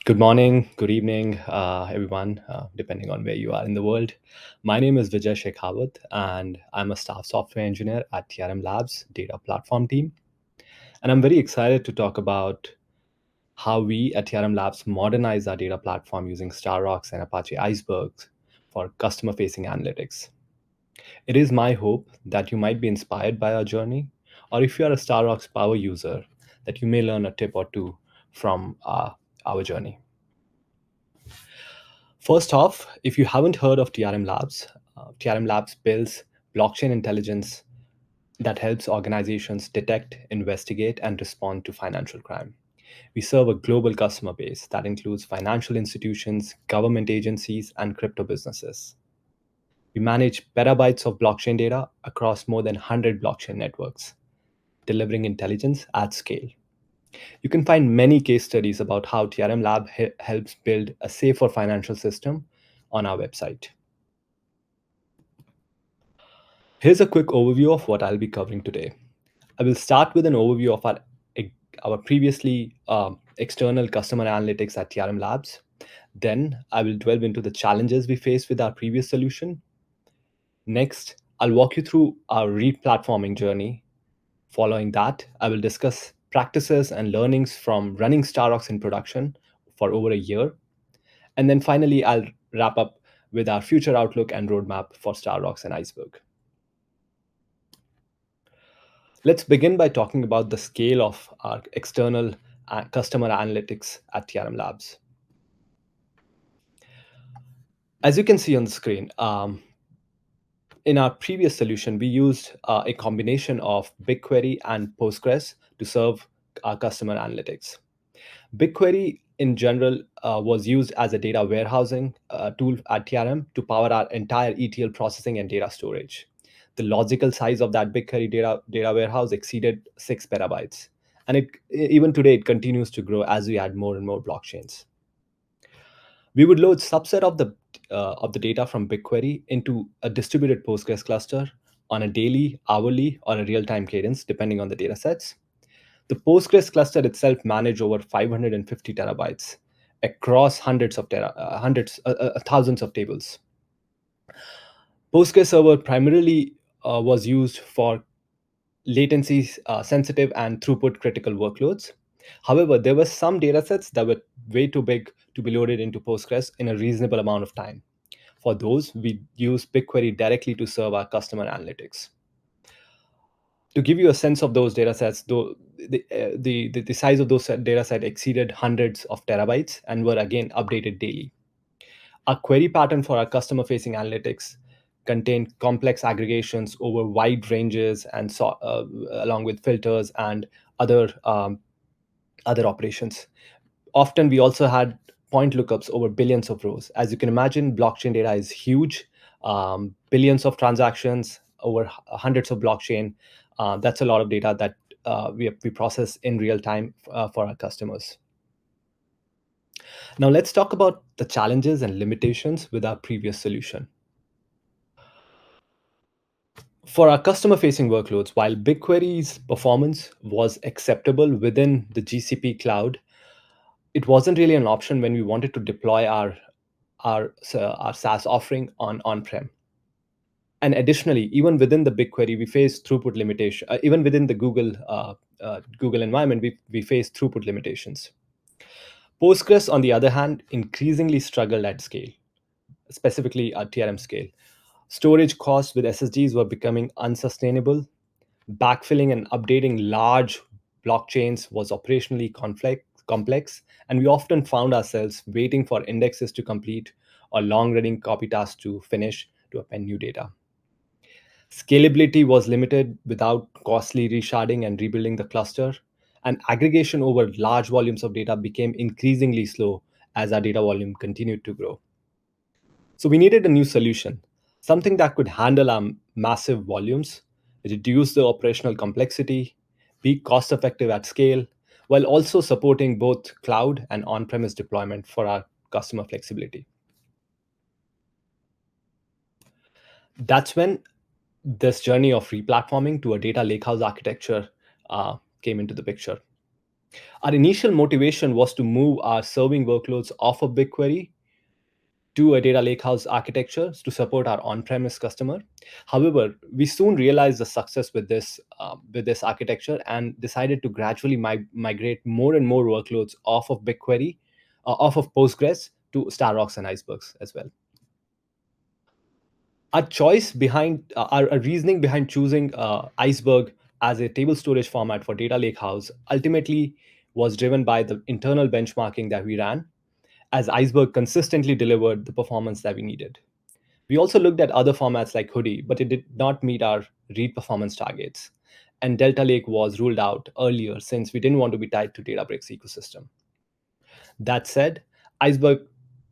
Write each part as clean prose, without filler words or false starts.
Good morning, good evening, everyone, depending on where you are in the world. My name is Vijay Shekhawat, and I'm a staff software engineer at TRM Labs data platform team. And I'm very excited to talk about how we at TRM Labs modernize our data platform using StarRocks and Apache Iceberg for customer facing analytics. It is my hope that you might be inspired by our journey, or if you are a StarRocks power user, that you may learn a tip or two from our journey. First off, if you haven't heard of TRM Labs, TRM Labs builds blockchain intelligence that helps organizations detect, investigate, and respond to financial crime. We serve a global customer base that includes financial institutions, government agencies, and crypto businesses. We manage petabytes of blockchain data across more than 100 blockchain networks, delivering intelligence at scale. You can find many case studies about how TRM Lab helps build a safer financial system on our website. Here's a quick overview of what I'll be covering today. I will start with an overview of our previously external customer analytics at TRM Labs. Then I will delve into the challenges we faced with our previous solution. Next, I'll walk you through our replatforming journey. Following that, I will discuss practices and learnings from running StarRocks in production for over a year. And then finally, I'll wrap up with our future outlook and roadmap for StarRocks and Iceberg. Let's begin by talking about the scale of our external customer analytics at TRM Labs. As you can see on the screen, in our previous solution, we used a combination of BigQuery and Postgres to serve our customer analytics. BigQuery in general was used as a data warehousing tool at TRM to power our entire ETL processing and data storage. The logical size of that BigQuery data warehouse exceeded 6 petabytes. And even today, it continues to grow as we add more and more blockchains. We would load subset of the data from BigQuery into a distributed Postgres cluster on a daily, hourly, or a real-time cadence, depending on the data sets. The Postgres cluster itself managed over 550 terabytes across thousands of tables. Postgres server primarily was used for latency sensitive and throughput critical workloads. However, there were some datasets that were way too big to be loaded into Postgres in a reasonable amount of time. For those, we use BigQuery directly to serve our customer analytics. To give you a sense of those datasets, though the size of those datasets exceeded hundreds of terabytes and were again updated daily. Our query pattern for our customer-facing analytics contained complex aggregations over wide ranges and along with filters and other other operations. Often, we also had point lookups over billions of rows. As you can imagine, blockchain data is huge. Billions of transactions over hundreds of blockchain. That's a lot of data that we process in real time for our customers. Now let's talk about the challenges and limitations with our previous solution. For our customer-facing workloads, while BigQuery's performance was acceptable within the GCP cloud, it wasn't really an option when we wanted to deploy our SaaS offering on-prem. And additionally, even within the BigQuery, we face throughput limitation. Even within the Google environment, we face throughput limitations. Postgres, on the other hand, increasingly struggled at scale, specifically at TRM scale. Storage costs with SSDs were becoming unsustainable. Backfilling and updating large blockchains was operationally complex, and we often found ourselves waiting for indexes to complete or long-running copy tasks to finish to append new data. Scalability was limited without costly resharding and rebuilding the cluster, and aggregation over large volumes of data became increasingly slow as our data volume continued to grow. So we needed a new solution, something that could handle our massive volumes, reduce the operational complexity, be cost effective at scale, while also supporting both cloud and on-premise deployment for our customer flexibility. That's when this journey of replatforming to a data lakehouse architecture came into the picture. Our initial motivation was to move our serving workloads off of BigQuery to a data lakehouse architecture to support our on-premise customer. However, we soon realized the success with this architecture and decided to gradually migrate more and more workloads off of BigQuery, off of Postgres to StarRocks and Icebergs as well. Our reasoning behind choosing Iceberg as a table storage format for data lakehouse ultimately was driven by the internal benchmarking that we ran, as Iceberg consistently delivered the performance that we needed. We also looked at other formats like Hoodie, but it did not meet our read performance targets. And Delta Lake was ruled out earlier since we didn't want to be tied to Databricks ecosystem. That said, Iceberg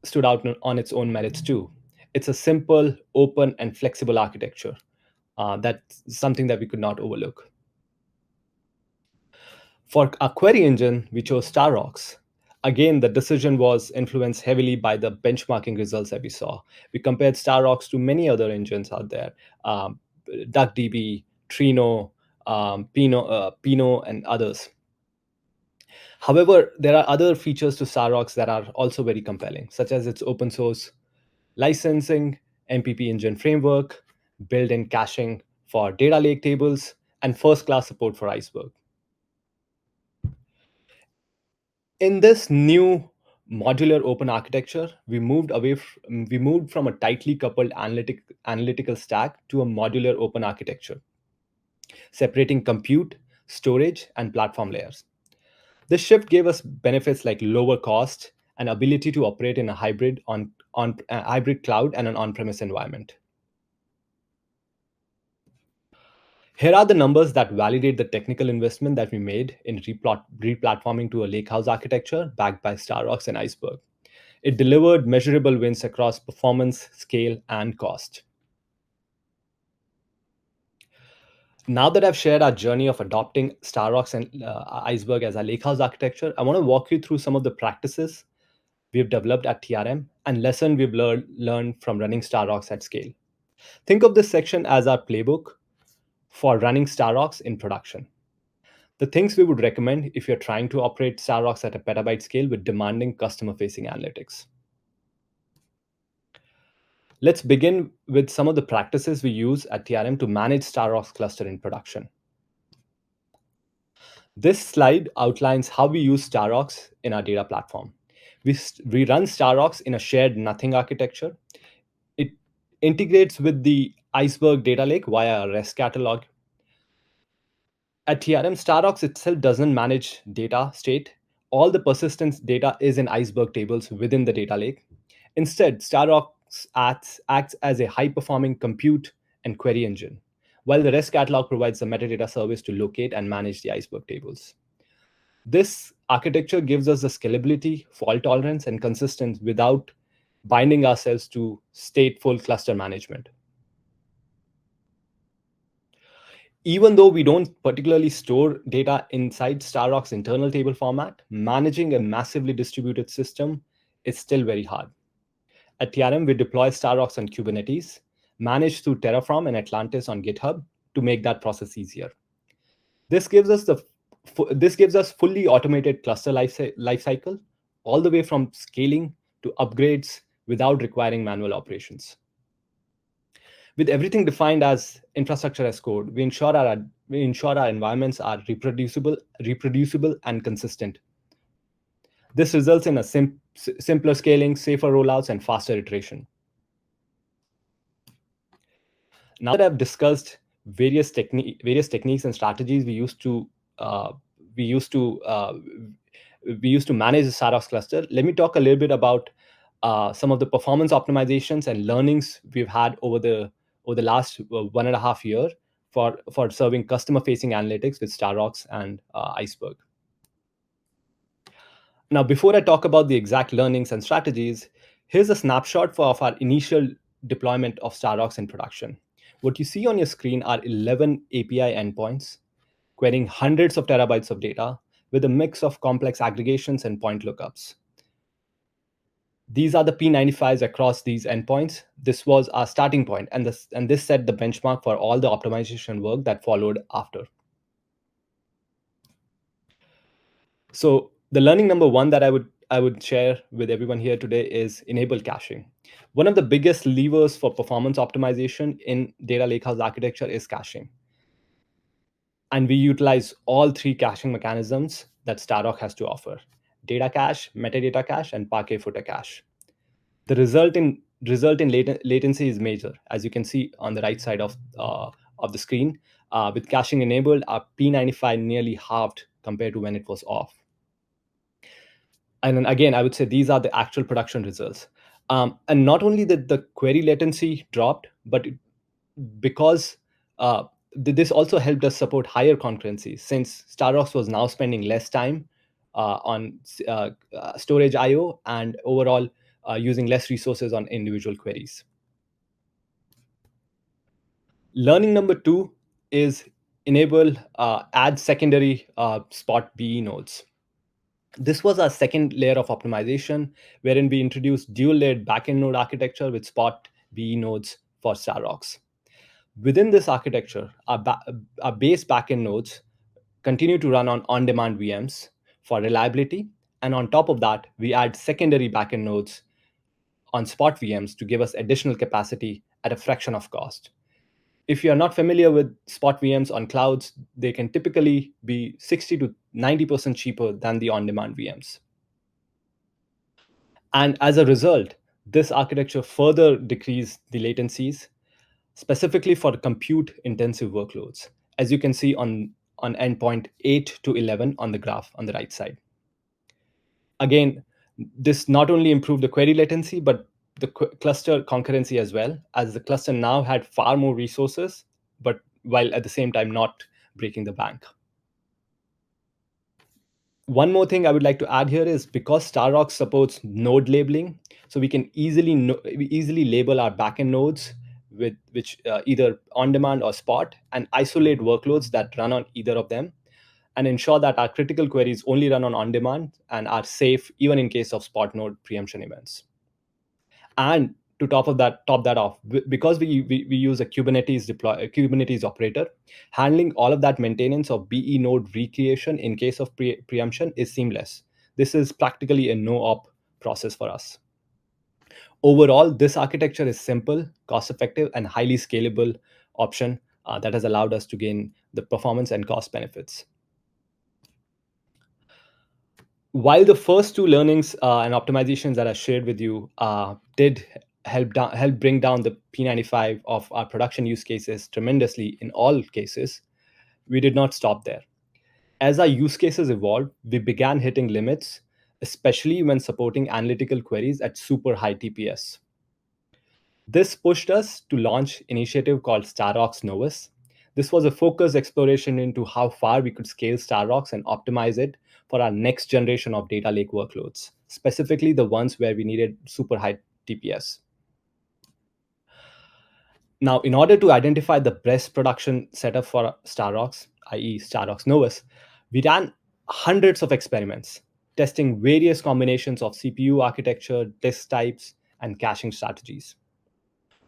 stood out on its own merits too. It's a simple, open, and flexible architecture. That's something that we could not overlook. For our query engine, we chose StarRocks. Again, the decision was influenced heavily by the benchmarking results that we saw. We compared StarRocks to many other engines out there, um, DuckDB, Trino, Pino, and others. However, there are other features to StarRocks that are also very compelling, such as its open source licensing, MPP engine framework, built-in caching for data lake tables, and first-class support for Iceberg. In this new modular open architecture, we moved from a tightly coupled analytical stack to a modular open architecture, separating compute, storage, and platform layers. This shift gave us benefits like lower cost and ability to operate in a hybrid cloud and an on-premise environment. Here are the numbers that validate the technical investment that we made in replatforming to a lakehouse architecture backed by StarRocks and Iceberg. It delivered measurable wins across performance, scale, and cost. Now that I've shared our journey of adopting StarRocks and Iceberg as our lakehouse architecture, I want to walk you through some of the practices we've developed at TRM and lesson we've learned from running StarRocks at scale. Think of this section as our playbook for running StarRocks in production. The things we would recommend if you're trying to operate StarRocks at a petabyte scale with demanding customer facing analytics. Let's begin with some of the practices we use at TRM to manage StarRocks cluster in production. This slide outlines how we use StarRocks in our data platform. We run StarRocks in a shared nothing architecture. It integrates with the Iceberg data lake via a REST catalog. At TRM, StarRocks itself doesn't manage data state. All the persistence data is in Iceberg tables within the data lake. Instead, StarRocks acts as a high performing compute and query engine, while the REST catalog provides the metadata service to locate and manage the Iceberg tables. This architecture gives us the scalability, fault tolerance, and consistency without binding ourselves to stateful cluster management. Even though we don't particularly store data inside StarRock's internal table format, managing a massively distributed system is still very hard. At TRM, we deploy StarRocks on Kubernetes, managed through Terraform and Atlantis on GitHub to make that process easier. This gives us fully automated cluster lifecycle, all the way from scaling to upgrades without requiring manual operations. With everything defined as infrastructure as code, we ensure our environments are reproducible and consistent. This results in a simpler scaling, safer rollouts, and faster iteration. Now that I've discussed various techniques and strategies uh, we used to uh, we used to manage the StarRocks cluster, let me talk a little bit about some of the performance optimizations and learnings we've had over the last 1.5 year for serving customer facing analytics with StarRocks and Iceberg. Now, before I talk about the exact learnings and strategies, here's a snapshot of our initial deployment of StarRocks in production. What you see on your screen are 11 API endpoints, querying hundreds of terabytes of data with a mix of complex aggregations and point lookups. These are the P95s across these endpoints. This was our starting point, and this set the benchmark for all the optimization work that followed after. So the learning number one that I would share with everyone here today is enable caching. One of the biggest levers for performance optimization in data lakehouse architecture is caching, and we utilize all three caching mechanisms that StarRock has to offer: data cache, metadata cache, and Parquet footer cache. The result in latency is major, as you can see on the right side of the screen. With caching enabled, our P95 nearly halved compared to when it was off. And then again, I would say these are the actual production results. And not only did the query latency dropped, but because this also helped us support higher concurrency, since StarRocks was now spending less time on storage IO and overall using less resources on individual queries. Learning number two is enable add secondary spot BE nodes. This was our second layer of optimization, wherein we introduced dual layered backend node architecture with spot BE nodes for StarRocks. Within this architecture, our base backend nodes continue to run on demand VMs for reliability. And on top of that, we add secondary backend nodes on spot VMs to give us additional capacity at a fraction of cost. If you are not familiar with spot VMs on clouds, they can typically be 60 to 90% cheaper than the on demand VMs. And as a result, this architecture further decreased the latencies, specifically for compute intensive workloads, as you can see on endpoint 8 to 11 on the graph on the right side. Again, this not only improved the query latency, but the cluster concurrency as well, as the cluster now had far more resources, but while at the same time not breaking the bank. One more thing I would like to add here is, because StarRock supports node labeling, so we can we easily label our backend nodes with which either on demand or spot, and isolate workloads that run on either of them, and ensure that our critical queries only run on demand and are safe even in case of spot node preemption events. And to top that off, because we use a Kubernetes operator, handling all of that maintenance of BE node recreation in case of preemption is seamless. This is practically a no op process for us. Overall, this architecture is simple, cost effective, and highly scalable option that has allowed us to gain the performance and cost benefits. While the first two learnings and optimizations that I shared with you did help bring down the P95 of our production use cases tremendously in all cases, we did not stop there. As our use cases evolved, we began hitting limits, especially when supporting analytical queries at super high TPS. This pushed us to launch an initiative called StarRocks Novus. This was a focused exploration into how far we could scale StarRocks and optimize it for our next generation of data lake workloads, specifically the ones where we needed super high TPS. Now, in order to identify the best production setup for StarRocks, i.e., StarRocks Novus, we ran hundreds of experiments, testing various combinations of CPU architecture, disk types, and caching strategies.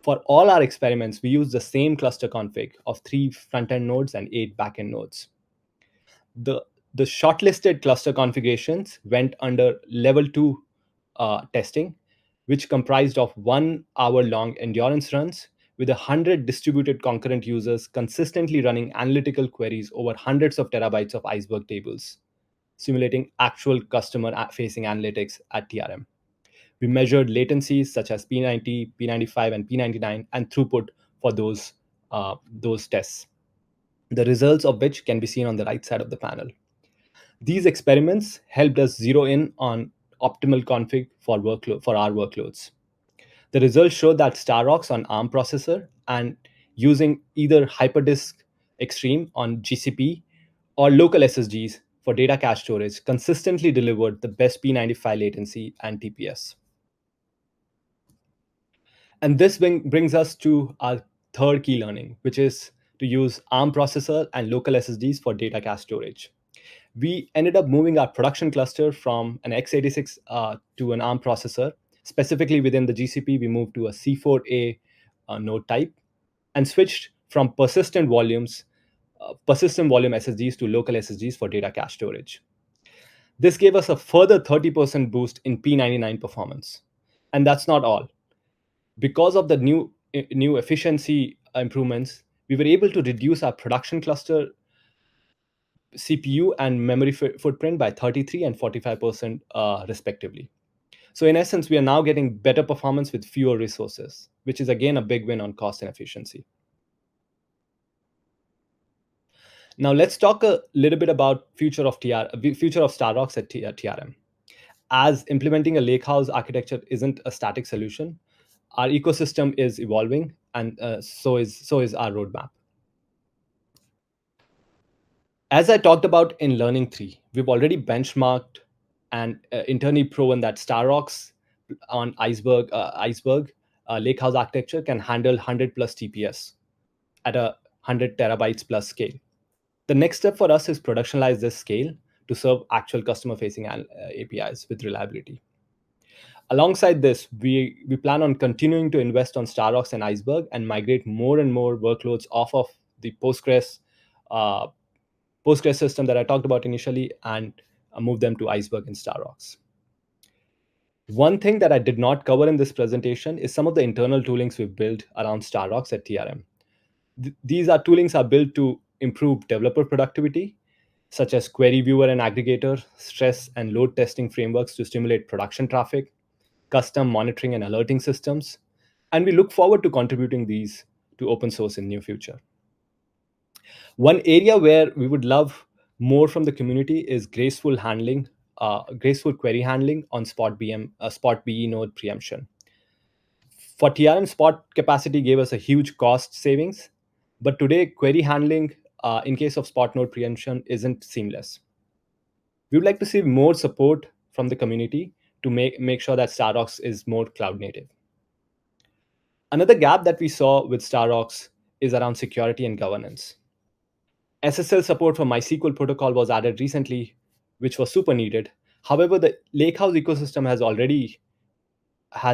For all our experiments, we use the same cluster config of 3 front-end nodes and 8 back-end nodes. The, the shortlisted cluster configurations went under level 2 testing, which comprised of 1 hour long endurance runs with 100 distributed concurrent users consistently running analytical queries over hundreds of terabytes of Iceberg tables, simulating actual customer-facing analytics at TRM. We measured latencies such as P90, P95, and P99, and throughput for those tests, the results of which can be seen on the right side of the panel. These experiments helped us zero in on optimal config for our workloads. The results show that StarRocks on ARM processor and using either Hyperdisk Extreme on GCP or local SSDs for data cache storage consistently delivered the best P95 latency and TPS. And this brings us to our third key learning, which is to use ARM processor and local SSDs for data cache storage. We ended up moving our production cluster from an x86 to an ARM processor. Specifically within the GCP, we moved to a C4A node type and switched from persistent volume SSDs to local SSDs for data cache storage. This gave us a further 30% boost in P99 performance. And that's not all. Because of the new efficiency improvements, we were able to reduce our production cluster CPU and memory footprint by 33 and 45% respectively. So in essence, we are now getting better performance with fewer resources, which is again a big win on cost and efficiency. Now let's talk a little bit about future of StarRocks at TRM. As implementing a lakehouse architecture isn't a static solution, our ecosystem is evolving, and so is our roadmap. As I talked about in Learning 3, we've already benchmarked and internally proven that StarRocks on Iceberg Lakehouse architecture can handle 100 plus TPS at a 100 terabytes plus scale. The next step for us is productionalize this scale to serve actual customer-facing APIs with reliability. Alongside this, we plan on continuing to invest on StarRocks and Iceberg and migrate more and more workloads off of the uh, Postgres system that I talked about initially and move them to Iceberg and StarRocks. One thing that I did not cover in this presentation is some of the internal toolings we've built around StarRocks at TRM. These toolings are built to improve developer productivity, such as query viewer and aggregator, stress and load testing frameworks to stimulate production traffic, custom monitoring and alerting systems, and we look forward to contributing these to open source in near future. One area where we would love more from the community is graceful query handling on Spot BE node preemption. For TRM, Spot capacity gave us a huge cost savings, but today query handling in case of Spot node preemption isn't seamless. We would like to see more support from the community to make sure that StarRocks is more cloud native. Another gap that we saw with StarRocks is around security and governance. SSL support for MySQL protocol was added recently, which was super needed. However, the Lakehouse ecosystem has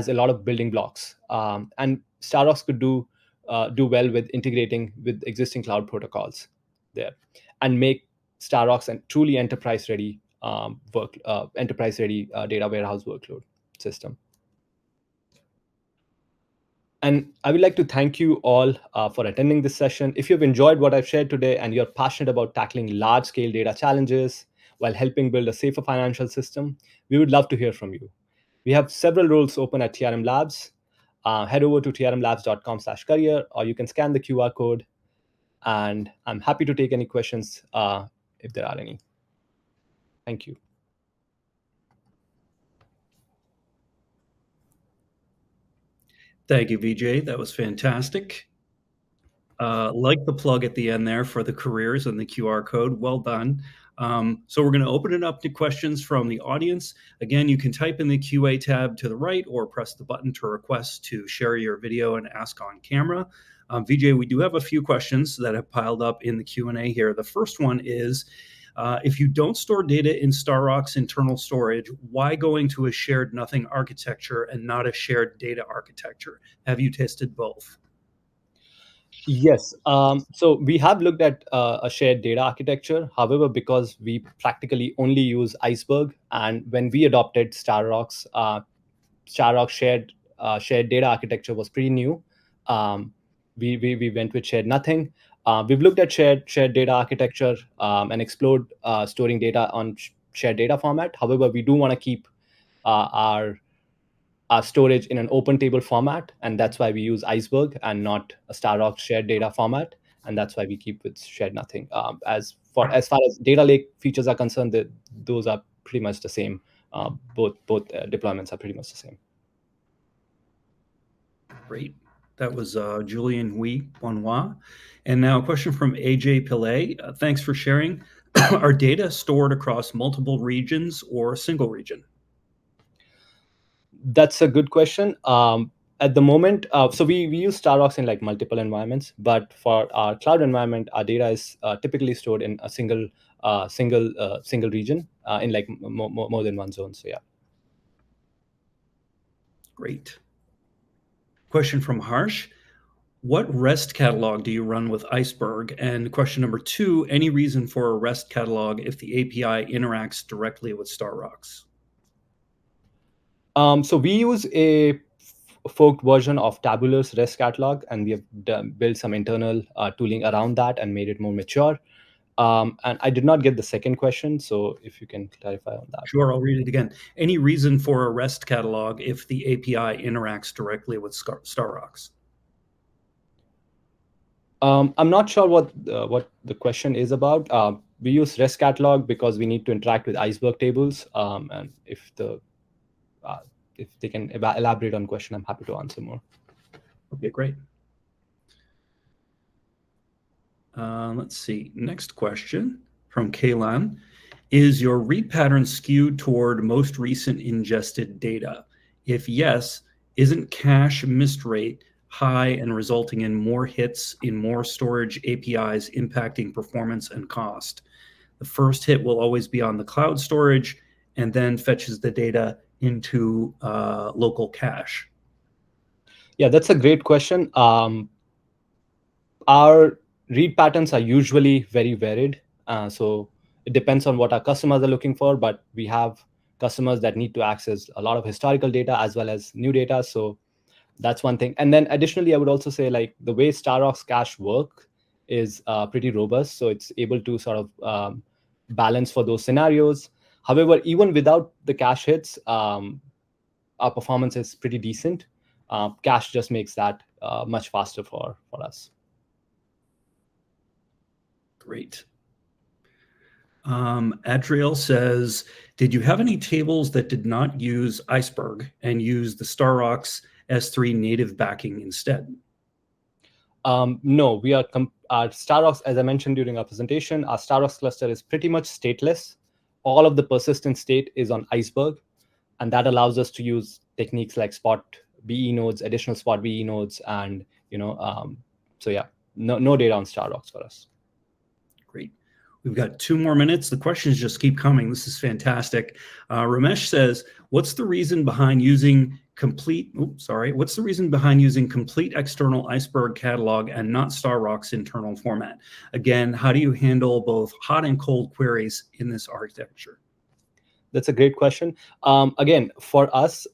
a lot of building blocks, and StarRocks could do well with integrating with existing cloud protocols there, and make StarRocks a truly enterprise ready data warehouse workload system. And I would like to thank you all for attending this session. If you've enjoyed what I've shared today and you're passionate about tackling large scale data challenges while helping build a safer financial system, we would love to hear from you. We have several roles open at TRM Labs. Head over to trmlabs.com/career, or you can scan the QR code. And I'm happy to take any questions if there are any. Thank you. Thank you, Vijay. That was fantastic. Like the plug at the end there for the careers and the QR code. Well done. So we're going to open it up to questions from the audience. Again, you can type in the QA tab to the right or press the button to request to share your video and ask on camera. Vijay, we do have a few questions that have piled up in the Q&A here. The first one is, if you don't store data in StarRocks internal storage, why going to a shared nothing architecture and not a shared data architecture? Have you tested both? Yes. So we have looked at a shared data architecture. However, because we practically only use Iceberg, and when we adopted StarRocks shared data architecture was pretty new. We went with shared nothing. We've looked at shared data architecture and explored storing data on shared data format. However, we do want to keep our storage in an open table format, and that's why we use Iceberg and not a StarRocks shared data format, and that's why we keep with shared nothing. As far as data lake features are concerned, those are pretty much the same. Both deployments are pretty much the same. Great. That was Julian Hui Bonnois. And now a question from AJ Pillay. Thanks for sharing. Are data stored across multiple regions or a single region? That's a good question. At the moment, so we use StarRocks in like multiple environments, but for our cloud environment, our data is typically stored in a single region in like more than one zone. So yeah. Great. Question from Harsh. What REST catalog do you run with Iceberg? And question number 2, any reason for a REST catalog if the API interacts directly with StarRocks? So we use a forked version of Tabular's REST catalog, and we have built some internal tooling around that and made it more mature. And I did not get the second question, so if you can clarify on that. Sure, I'll read it again. Any reason for a REST catalog if the API interacts directly with StarRocks? I'm not sure what the question is about. We use REST catalog because we need to interact with Iceberg tables, and if they can elaborate on question, I'm happy to answer more. Okay, great. Let's see. Next question from Kaylan. Is your read pattern skewed toward most recent ingested data? If yes, isn't cache missed rate high and resulting in more hits in more storage APIs impacting performance and cost? The first hit will always be on the cloud storage and then fetches the data into local cache. Yeah, that's a great question. Our read patterns are usually very varied. So it depends on what our customers are looking for, but we have customers that need to access a lot of historical data as well as new data. So that's one thing. And then additionally, I would also say like the way StarRocks cache work is pretty robust. So it's able to sort of balance for those scenarios. However, even without the cache hits, our performance is pretty decent. Cache just makes that much faster for us. Great. Adriel says, did you have any tables that did not use Iceberg and use the StarRocks S3 native backing instead? No, our StarRocks, as I mentioned during our presentation, our StarRocks cluster is pretty much stateless. All of the persistent state is on Iceberg, and that allows us to use techniques like spot BE nodes, additional spot BE nodes, and so yeah, no data on StarRocks for us. Great. We've got 2 more minutes. The questions just keep coming. This is fantastic. Ramesh says, what's the reason behind using complete external Iceberg catalog and not StarRocks internal format? Again, how do you handle both hot and cold queries in this architecture? That's a great question. Again, for us,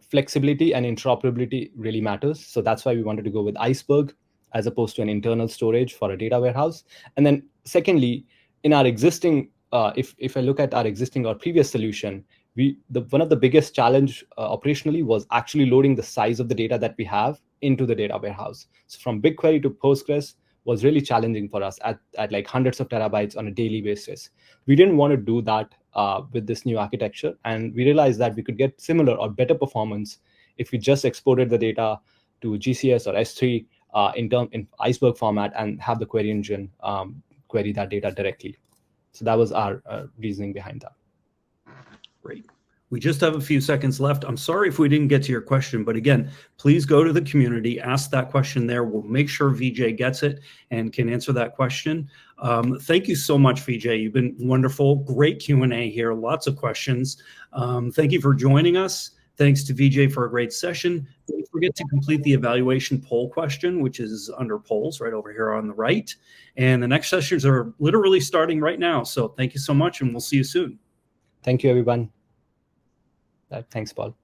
flexibility and interoperability really matters. So that's why we wanted to go with Iceberg as opposed to an internal storage for a data warehouse. And then secondly, in our existing, if I look at our existing or previous solution, one of the biggest challenge operationally was actually loading the size of the data that we have into the data warehouse. So from BigQuery to Postgres was really challenging for us at like hundreds of terabytes on a daily basis. We didn't want to do that with this new architecture. And we realized that we could get similar or better performance if we just exported the data to GCS or S3 in Iceberg format and have the query engine query that data directly. So that was our reasoning behind that. Great. We just have a few seconds left. I'm sorry if we didn't get to your question, but again, please go to the community, ask that question there. We'll make sure Vijay gets it and can answer that question. Thank you so much, Vijay. You've been wonderful. Great Q&A here. Lots of questions. Thank you for joining us. Thanks to Vijay for a great session. Don't forget to complete the evaluation poll question, which is under polls right over here on the right. And the next sessions are literally starting right now. So thank you so much, and we'll see you soon. Thank you, everyone. Thanks, Paul.